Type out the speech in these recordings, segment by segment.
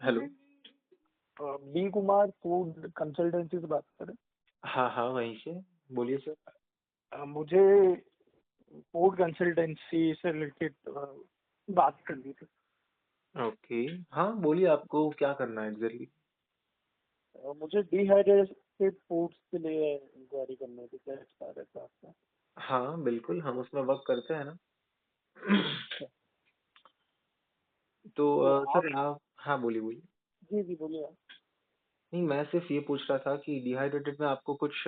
Hello. B Kumar food consultancy से बात करें। हाँ हाँ, वहीं से। बोलिए सर। मुझे फूड कंसल्टेंसी से रिलेटेड बात करनी थी। ओके। हाँ बोलिए, आपको क्या करना है एग्जैक्टली? मुझे डिहाइड्रेटेड फूड्स के लिए इंक्वायरी करनी थी, क्या एक्सपायर रहता है आपका? हाँ बिल्कुल, हम उसमें वर्क करते हैं ना। अच्छा। तो तो आप। सर आप, हाँ बोलिए बोलिए। जी जी, बोलिए आप। नहीं, मैं सिर्फ ये पूछ रहा था कि डिहाइड्रेटेड में आपको कुछ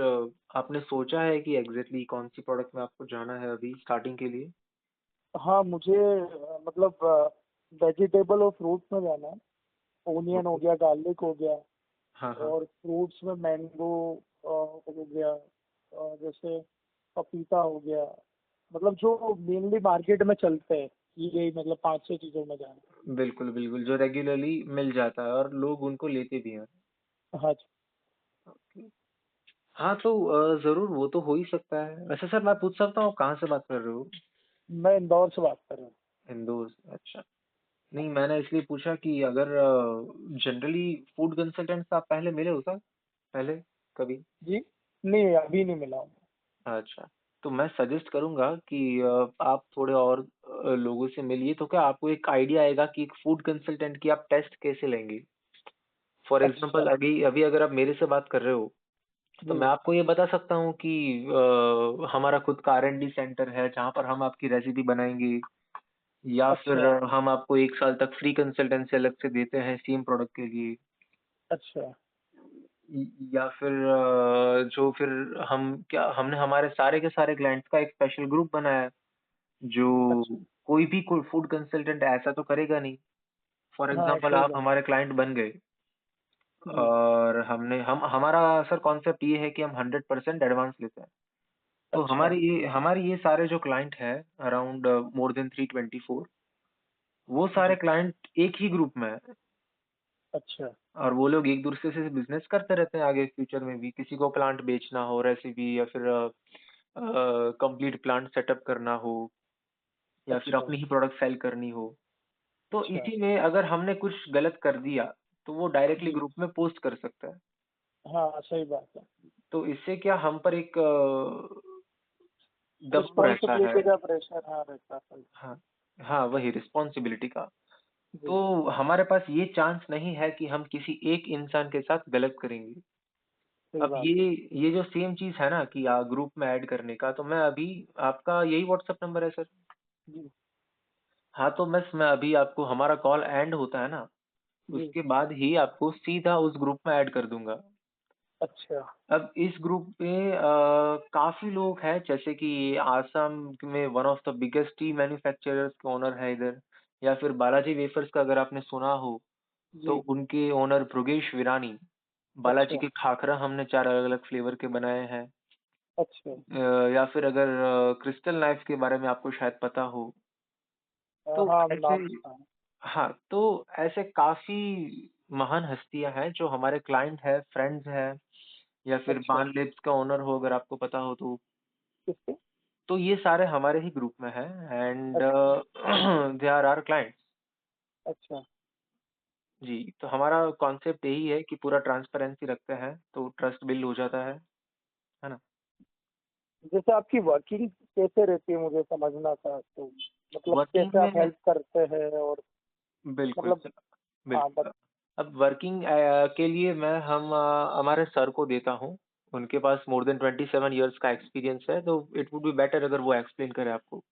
आपने सोचा है कि एग्जैक्टली कौन सी प्रोडक्ट में आपको जाना है अभी स्टार्टिंग के लिए? हाँ, मुझे मतलब वेजिटेबल और फ्रूट्स में जाना है। ओनियन हो ओके। गया, गार्लिक हो गया। हाँ हाँ। और फ्रूट्स में मैंगो हो गया, जैसे पपीता हो गया। मतलब जो मेनली मार्केट में चलते हैं, यही मतलब 5-6 चीजों में जाना बिल्कुल बिल्कुल, जो रेगुलरली मिल जाता है और लोग उनको लेते भी हैं। है। हाँ जी। ओके। हाँ तो जरूर वो तो हो ही सकता है। वैसे सर मैं पूछ सकता हूँ कहाँ से बात कर रहे हो? मैं इंदौर से बात कर रहा हूँ। हिंदूज, अच्छा। नहीं, मैंने इसलिए पूछा कि अगर जनरली फूड कंसल्टेंट आप पहले मिले हो सर, पहले कभी? जी। नहीं, अभी नहीं मिला हूँ। अच्छा। तो मैं सजेस्ट करूंगा कि आप थोड़े और लोगों से मिलिए, तो क्या आपको एक आइडिया आएगा कि एक फूड कंसल्टेंट की आप टेस्ट कैसे लेंगे। फॉर अच्छा। एग्जांपल अभी अभी अगर आप मेरे से बात कर रहे हो, तो मैं जी। आपको ये बता सकता हूँ कि हमारा खुद का R&D सेंटर है जहाँ पर हम आपकी रेसिपी बनाएंगे, या फिर अच्छा। हम आपको 1 साल तक फ्री कंसल्टेंसी अलग से देते हैं सेम प्रोडक्ट के लिए। अच्छा। या फिर जो फिर हम क्या, हमने हमारे सारे के सारे क्लाइंट्स का एक स्पेशल ग्रुप बनाया है, जो अच्छा। कोई फूड कंसल्टेंट ऐसा तो करेगा नहीं। फॉर हाँ, एग्जांपल सही आप बात। हमारे क्लाइंट बन गए, जी। और हमने हम हमारा सर कॉन्सेप्ट ये है कि हम 100% एडवांस लेते हैं। तो अच्छा। हमारी ये सारे जो क्लाइंट है, अराउंड मोर देन 324, वो सारे जी। क्लाइंट एक ही ग्रुप में है। अच्छा। और वो लोग एक दूसरे से बिजनेस करते रहते हैं आगे फ्यूचर में भी, किसी को प्लांट बेचना हो, रेसिपी, या फिर कंप्लीट प्लांट सेटअप करना हो, या फिर अच्छा। अपनी ही प्रोडक्ट सेल करनी हो। तो अच्छा। इसी में अगर हमने कुछ गलत कर दिया, तो वो डायरेक्टली जी। ग्रुप में पोस्ट कर सकता है। हाँ, सही बात है। तो इससे क्या हम पर एक दबाव रहता है। रिस्पॉन्सिबिलिटी का प्रेशर, हाँ, रहता है, सही। हाँ हाँ, वही रिस्पॉन्सिबिलिटी का। जी। तो हमारे पास ये चांस नहीं है कि हम किसी एक इंसान के साथ गलत करेंगे। सही अब बात ये जो सेम चीज है ना कि ग्रुप में ऐड करने का, तो मैं अभी, आपका यही व्हाट्सएप नंबर है सर? है। जी। हाँ तो मैं अभी आपको, हमारा कॉल एंड होता है ना, जी। उसके बाद ही आपको सीधा उस ग्रुप में ऐड कर दूंगा। अच्छा। अब इस ग्रुप में काफी लोग हैं, जैसे कि आसाम में one of the biggest T manufacturers के ओनर है इधर, या फिर बालाजी वेफर्स का अगर आपने सुना हो, तो जी। उनके ओनर भृगेश विरानी। बालाजी अच्छा। के खाखरा हमने 4 अलग अलग फ्लेवर के बनाए हैं। अच्छा। या फिर अगर क्रिस्टल नाइफ के बारे में आपको शायद पता हो, तो हाँ, ऐसे, नाम सुना है। हाँ तो ऐसे काफी महान हस्तियां हैं जो हमारे क्लाइंट है, फ्रेंड्स है। या फिर अच्छा। बान लिप्स का ओनर हो अगर आपको पता हो किसके? तो ये सारे हमारे ही ग्रुप में है, एंड अच्छा। They are our clients. अच्छा। जी, तो हमारा कॉन्सेप्ट यही है कि पूरा ट्रांसपेरेंसी रखते हैं तो ट्रस्ट बिल्ड हो जाता है ना? जैसे आपकी वर्किंग कैसे रहती है, मुझे समझना था तो। मतलब वर्किंग कैसे आप में, हेल्प करते हैं और बिल्कुल मतलब। सर, हाँ, बिल्कुल। अब वर्किंग के लिए मैं हम हमारे सर को देता हूँ। उनके पास मोर देन 27 years का एक्सपीरियंस है, तो इट वुड बी बेटर अगर वो एक्सप्लेन करे आपको।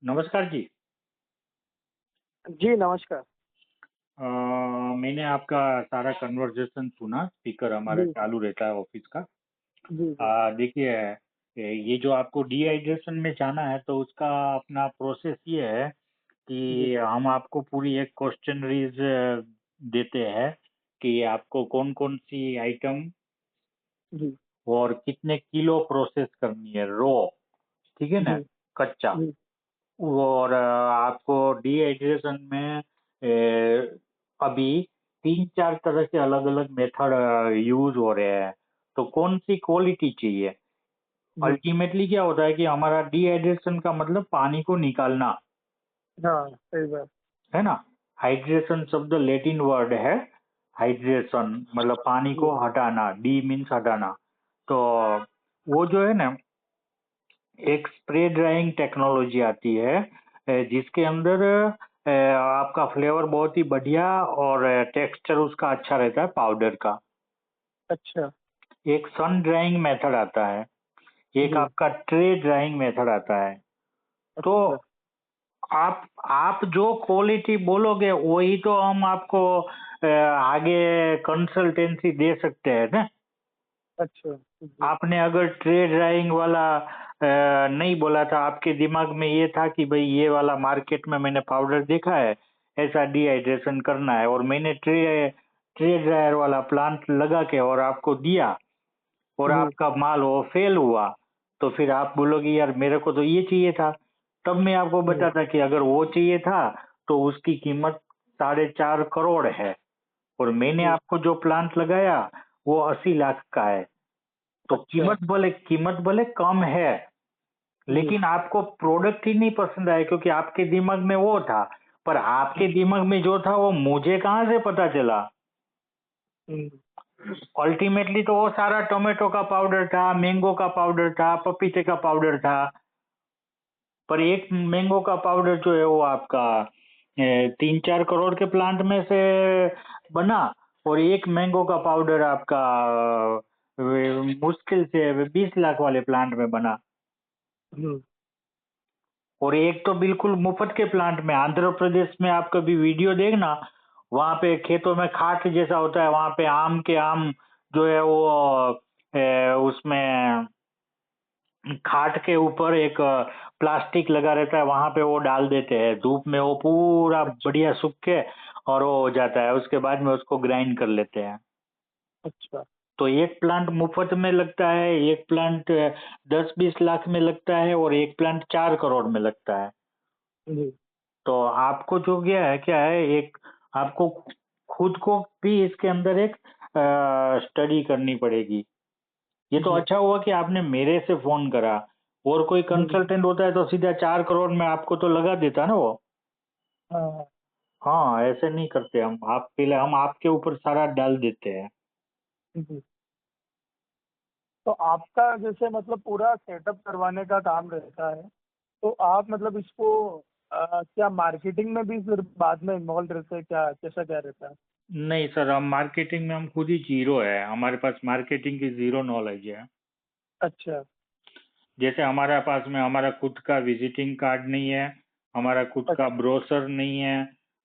नमस्कार जी। जी, नमस्कार। अ, मैंने आपका सारा कन्वर्सेशन सुना, स्पीकर हमारा जी। चालू रहता है ऑफिस का। जी। जी। देखिए, ये जो आपको डिहाइड्रेशन में जाना है तो उसका अपना प्रोसेस ये है जी। कि हम आपको पूरी एक क्वेश्चनरीज देते हैं कि आपको कौन कौन सी आइटम जी। और कितने किलो प्रोसेस करनी है, रो, ठीक है ना, जी। कच्चा। जी। और आपको डिहाइड्रेशन में अभी 3-4 तरह के अलग अलग मेथड यूज हो रहे हैं। तो कौन सी क्वालिटी चाहिए? जी। अल्टीमेटली क्या होता है कि हमारा डिहाइड्रेशन का मतलब पानी को निकालना। हाँ सही बात। है ना। हाइड्रेशन शब्द लेटिन वर्ड है। हाइड्रेशन मतलब पानी जी। को हटाना, डी मीन्स हटाना। तो वो जो है ना, एक स्प्रे ड्राइंग टेक्नोलॉजी आती है जिसके अंदर आपका फ्लेवर बहुत ही बढ़िया और टेक्सचर उसका अच्छा रहता है पाउडर का। अच्छा। एक सन ड्राइंग मेथड आता है, एक जी। आपका ट्रे ड्राइंग मेथड आता है। तो अच्छा। आप जो क्वालिटी बोलोगे वही तो हम आपको आगे कंसल्टेंसी दे सकते हैं ना। अच्छा। जी। आपने अगर ट्रे ड्राइंग वाला नहीं बोला था, आपके दिमाग में ये था कि भाई ये वाला मार्केट में मैंने पाउडर देखा है, ऐसा डिहाइड्रेशन करना है, और मैंने ट्रे ट्रे ड्रायर वाला प्लांट लगा के और आपको दिया, और जी। आपका माल वो फेल हुआ, तो फिर आप बोलोगे यार मेरे को तो ये चाहिए था। तब मैं आपको जी। बताता कि अगर वो चाहिए था तो उसकी कीमत 4.5 करोड़ है, और मैंने जी। आपको जो प्लांट लगाया वो 80 लाख का है। तो अच्छा। कीमत भले कम है, जी। लेकिन आपको प्रोडक्ट ही नहीं पसंद आया क्योंकि आपके दिमाग में वो था। पर आपके दिमाग में जो था वो मुझे कहाँ से पता चला। हम्म। अल्टीमेटली तो वो सारा टोमेटो का पाउडर था, मैंगो का पाउडर था, पपीते का पाउडर था। पर एक मैंगो का पाउडर जो है वो आपका 3-4 करोड़ के प्लांट में से बना, और एक मैंगो का पाउडर आपका मुश्किल से 20 लाख वाले प्लांट में बना। हम्म। और एक तो बिल्कुल मुफ्त के प्लांट में, आंध्र प्रदेश में आप कभी वीडियो देखना, वहां पे खेतों में खाट जैसा होता है, वहां पे आम के आम जो है वो उसमें खाट के ऊपर एक प्लास्टिक लगा रहता है, वहां पे वो डाल देते हैं धूप में, वो पूरा अच्छा। बढ़िया सूख के और वो हो जाता है, उसके बाद में उसको ग्राइंड कर लेते हैं। अच्छा। तो एक प्लांट मुफ्त में लगता है, एक प्लांट 10-20 लाख में लगता है, और एक प्लांट 4 करोड़ में लगता है। जी। तो आपको जो गया है क्या है, एक आपको खुद को भी इसके अंदर एक स्टडी करनी पड़ेगी। ये तो जी। अच्छा हुआ कि आपने मेरे से फोन करा, और कोई हम्म। कंसल्टेंट होता है तो सीधा 4 करोड़ में आपको तो लगा देता ना वो। हाँ। हाँ, ऐसे नहीं करते हम, आप पहले हम आपके ऊपर सारा डाल देते हैं। जी। तो आपका जैसे मतलब पूरा सेटअप करवाने का काम रहता है, तो आप मतलब इसको क्या मार्केटिंग में भी फिर बाद में इन्वॉल्व रहते हैं, क्या कैसा क्या रहता है? नहीं सर, हम मार्केटिंग में हम खुद ही जीरो है, हमारे पास मार्केटिंग की जीरो नॉलेज है। अच्छा। जैसे हमारे पास में हमारा खुद का विजिटिंग कार्ड नहीं है, हमारा खुद का अच्छा। ब्रोशर नहीं है,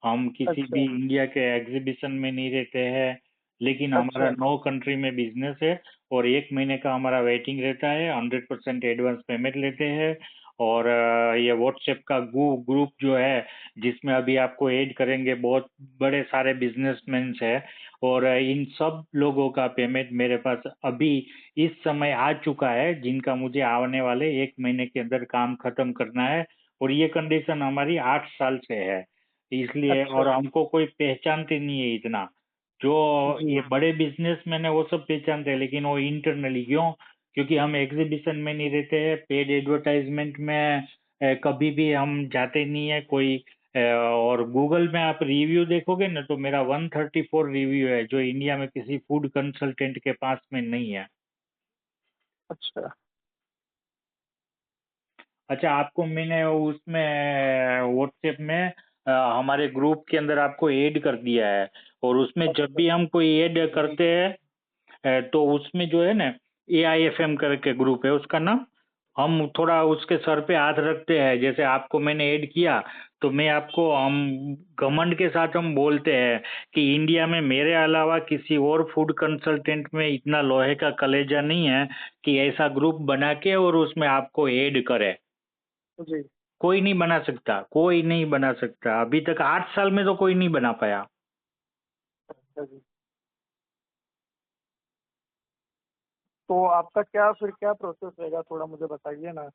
हम किसी भी अच्छा। इंडिया के एग्जीबिशन में नहीं रहते हैं, लेकिन हमारा अच्छा। 9 कंट्री में बिजनेस है, और 1 महीने का हमारा वेटिंग रहता है, 100% एडवांस पेमेंट लेते हैं। और ये व्हाट्सएप का ग्रुप जो है, जिसमें अभी आपको ऐड करेंगे, बहुत बड़े सारे बिजनेसमैन है, और इन सब लोगों का पेमेंट मेरे पास अभी इस समय आ चुका है, जिनका मुझे आने वाले 1 महीने के अंदर काम खत्म करना है। और ये कंडीशन हमारी 8 साल से है, इसलिए, अच्छा। और हमको कोई पहचानते नहीं है इतना। जो जी। ये बड़े बिजनेसमैन है वो सब पहचानते हैं, लेकिन वो इंटरनली क्यों, क्योंकि हम एग्जीबिशन में नहीं रहते हैं, पेड एडवर्टाइजमेंट में कभी भी हम जाते नहीं है कोई। और गूगल में आप रिव्यू देखोगे ना, तो मेरा 134 रिव्यू है, जो इंडिया में किसी फूड कंसल्टेंट के पास में नहीं है। अच्छा। अच्छा, आपको मैंने उसमें व्हाट्सएप में हमारे ग्रुप के अंदर आपको ऐड कर दिया है, और उसमें जब अच्छा। भी हम कोई ऐड करते हैं तो उसमें जो है ना, AIFM करके ग्रुप है उसका नाम, हम थोड़ा उसके सर पे हाथ रखते हैं। जैसे आपको मैंने ऐड किया, तो मैं आपको, हम घमंड के साथ हम बोलते हैं कि इंडिया में मेरे अलावा किसी और फूड कंसल्टेंट में इतना लोहे का कलेजा नहीं है कि ऐसा ग्रुप बना के और उसमें आपको ऐड करे। जी। कोई नहीं बना सकता, कोई नहीं बना सकता, अभी तक 8 साल में तो कोई नहीं बना पाया। अच्छा जी। तो आपका क्या फिर क्या प्रोसेस रहेगा, थोड़ा मुझे बताइए ना।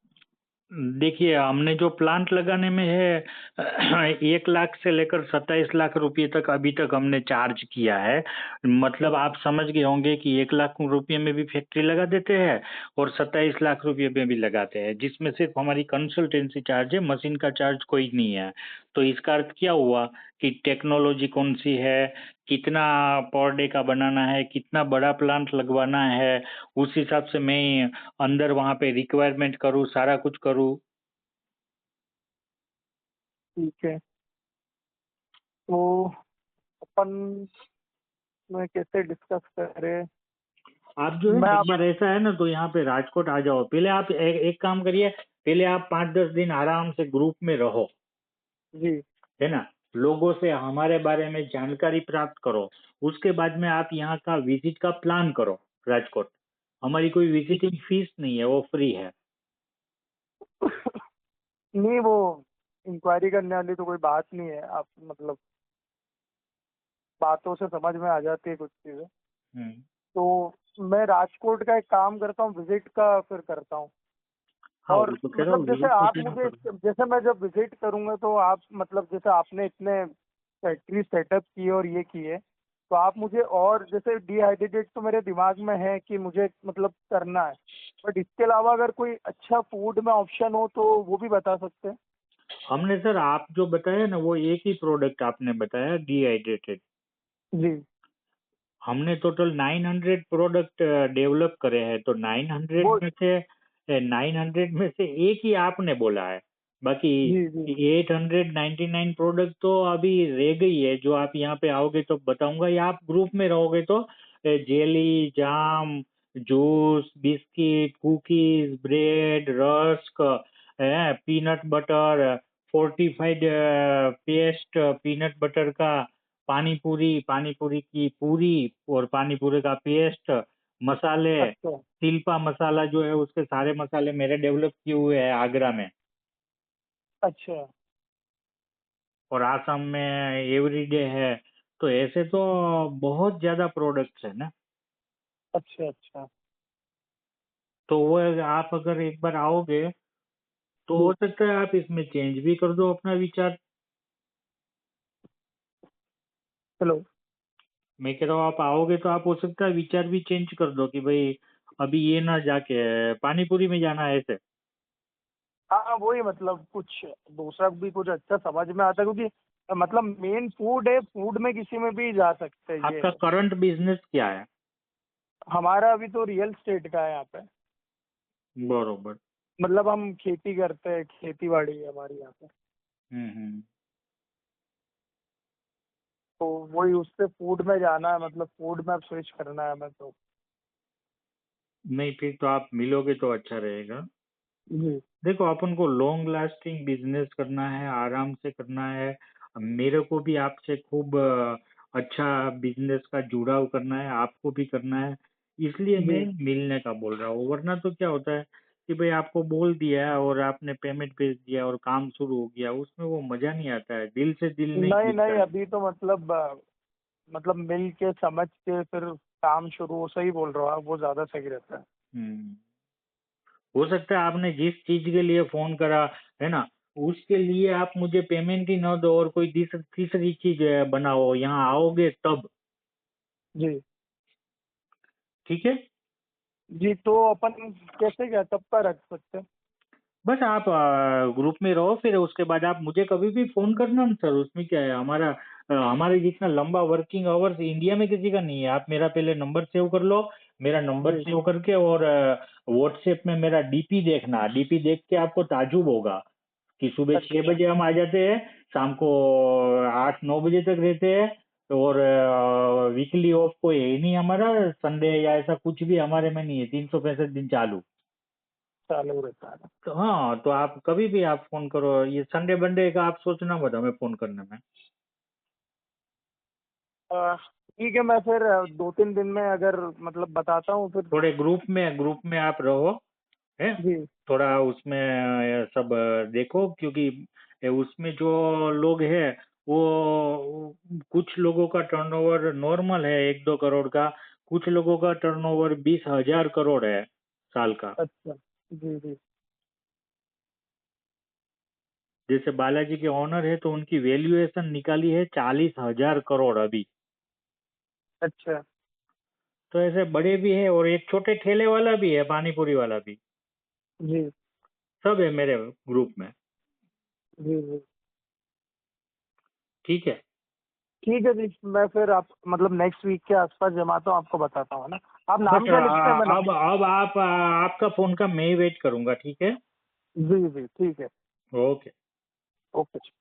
देखिए, हमने जो प्लांट लगाने में है 1 लाख से लेकर 27 लाख रुपए तक अभी तक हमने चार्ज किया है। मतलब हम्म। आप समझ गए होंगे कि 1 लाख रुपए में भी फैक्ट्री लगा देते हैं, और 27 लाख रुपए में भी लगाते हैं, जिसमें सिर्फ हमारी कंसल्टेंसी चार्ज है, मशीन का चार्ज कोई नहीं है। तो इसका अर्थ क्या हुआ कि टेक्नोलॉजी कौन सी है, कितना पर डे का बनाना है, कितना बड़ा प्लांट लगवाना है, उस हिसाब से मैं अंदर वहां पे रिक्वायरमेंट करूँ, सारा कुछ करूँ। ठीक है। तो अपन में कैसे डिस्कस करें? आप जो है मैं ना, एक आप बार ऐसा है ना, तो यहाँ पे राजकोट आ जाओ। पहले आप एक काम करिए, पहले आप 5-10 दिन आराम से ग्रुप में रहो, जी है ना। लोगों से हमारे बारे में जानकारी प्राप्त करो। उसके बाद में आप यहाँ का विजिट का प्लान करो राजकोट। हमारी कोई विजिटिंग फीस नहीं है, वो फ्री है। नहीं, वो इंक्वायरी करने वाली तो कोई बात नहीं है। आप मतलब बातों से समझ में आ जाती है कुछ चीज़ें। हम्म। तो मैं राजकोट का एक काम करता हूँ, विजिट का फिर करता हूँ। हाँ, और वो तो कह रहा मतलब हूँ, जैसे विजिट तो आप करना मुझे, पड़ेगा। जैसे मैं जब विजिट करूंगा तो आप मतलब जैसे आपने इतने फैक्ट्री सेटअप किए और ये किए, तो आप मुझे और जैसे डिहाइड्रेटेड तो मेरे दिमाग में है कि मुझे मतलब करना है, बट इसके अलावा अगर कोई अच्छा फूड में ऑप्शन हो तो वो भी बता सकते हैं। हमने सर आप जो बताया ना, वो एक ही प्रोडक्ट आपने बताया, डिहाइड्रेटेड। जी। हमने टोटल 900 प्रोडक्ट डेवलप करे हैं, तो 900 वो में से 900 में से एक ही आपने बोला है। बाकी जी जी 899 प्रोडक्ट तो अभी रह गई है, जो आप यहाँ पे आओगे तो बताऊंगा, या आप ग्रुप में रहोगे तो jelly, jam, juice, biscuit, cookies, bread, rusk, peanut butter, fortified paste peanut butter का, पानी पूरी, पानी पूरी की पूरी, और पानी पूरी का पेस्ट, मसाले, अच्छा तिलपा मसाला जो है उसके सारे मसाले मेरे डेवलप किए हुए हैं आगरा में, अच्छा और आसाम में एवरीडे है। तो ऐसे तो बहुत ज्यादा प्रोडक्ट्स है ना। अच्छा अच्छा। तो वो आप अगर एक बार आओगे तो जी। हो सकता है आप इसमें चेंज भी कर दो अपना विचार। हेलो। मैं कह रहा हूँ, आप आओगे तो आप हो सकता है विचार भी चेंज कर दो कि भाई अभी ये ना जाके पानी पूरी में जाना है ऐसे। हाँ वही मतलब कुछ दूसरा भी कुछ अच्छा समझ में आता है, क्योंकि मतलब मेन फूड है, फूड में किसी में भी जा सकते हैं ये आपका है। करंट बिजनेस क्या है? हमारा अभी तो रियल स्टेट का है यहाँ पे। बरोबर। मतलब हम खेती करते हैं, खेती बाड़ी है हमारी यहाँ पे। हम्म। तो वही उससे फूड में जाना है, मतलब फूड में अब स्विच करना है हमें तो। नहीं, फिर तो आप मिलोगे तो अच्छा रहेगा। जी देखो, अपन को लॉन्ग लास्टिंग बिजनेस करना है, आराम से करना है। मेरे को भी आपसे खूब अच्छा बिजनेस का जुड़ाव करना है, आपको भी करना है। इसलिए मैं जी। मिलने का बोल रहा हूँ, वरना तो क्या होता है कि भाई आपको बोल दिया और आपने पेमेंट भेज दिया और काम शुरू हो गया, उसमें वो मजा नहीं आता है, दिल से दिल नहीं नहीं मिलता नहीं, है। अभी तो मतलब मिल के समझ के फिर काम शुरू हो, सही बोल रहे हो आप, वो ज्यादा सही रहता है। हम्म। हो सकता है आपने जिस चीज के लिए फोन करा है ना, उसके लिए आप मुझे पेमेंट ही न दो और कोई तीसरी चीज बनाओ, यहाँ आओगे तब। जी ठीक है। जी। तो अपन कैसे क्या कब का रख सकते हैं? बस आप ग्रुप में रहो, फिर उसके बाद आप मुझे कभी भी फोन करना ना सर, उसमें क्या है, हमारे जितना लंबा वर्किंग आवर्स इंडिया में किसी का नहीं है। आप मेरा पहले नंबर सेव कर लो, मेरा नंबर जी। सेव करके, और व्हाट्सएप में मेरा डीपी देखना, डीपी देख के आपको ताजुब होगा कि सुबह 6 अच्छा बजे हम आ जाते हैं, शाम को 8-9 बजे तक रहते हैं, और वीकली ऑफ कोई है ही नहीं हमारा, संडे या ऐसा कुछ भी हमारे में नहीं है, 365 दिन चालू। चालू रहता है। तो हाँ, तो आप कभी भी आप फोन करो, ये संडे बंडे का आप सोचना मत हमें फोन करने में। ठीक है, मैं फिर 2-3 दिन में अगर मतलब बताता हूँ फिर। थोड़े ग्रुप में आप रहो, है। जी थोड़ा उसमें सब देखो, क्योंकि उसमें जो लोग हैं वो कुछ लोगों का टर्नओवर नॉर्मल है 1-2 करोड़ का, कुछ लोगों का टर्नओवर 20,000 करोड़ है साल का। अच्छा। जी जी। जैसे बालाजी के ऑनर है तो उनकी वैल्यूएशन निकाली है 40,000 करोड़ अभी। अच्छा। तो ऐसे बड़े भी है, और एक छोटे ठेले वाला भी है, पानी पूरी वाला भी, जी सब है मेरे ग्रुप में। जी जी। ठीक है। ठीक है जी, मैं फिर आप मतलब नेक्स्ट वीक के आसपास जमाता हूँ, आपको बताता हूँ, है ना। आप नाम बस क्या लिखते हैं, मैं अब आप आपका फोन का मैं ही वेट करूंगा, ठीक है। जी जी ठीक है। ओके। ओके।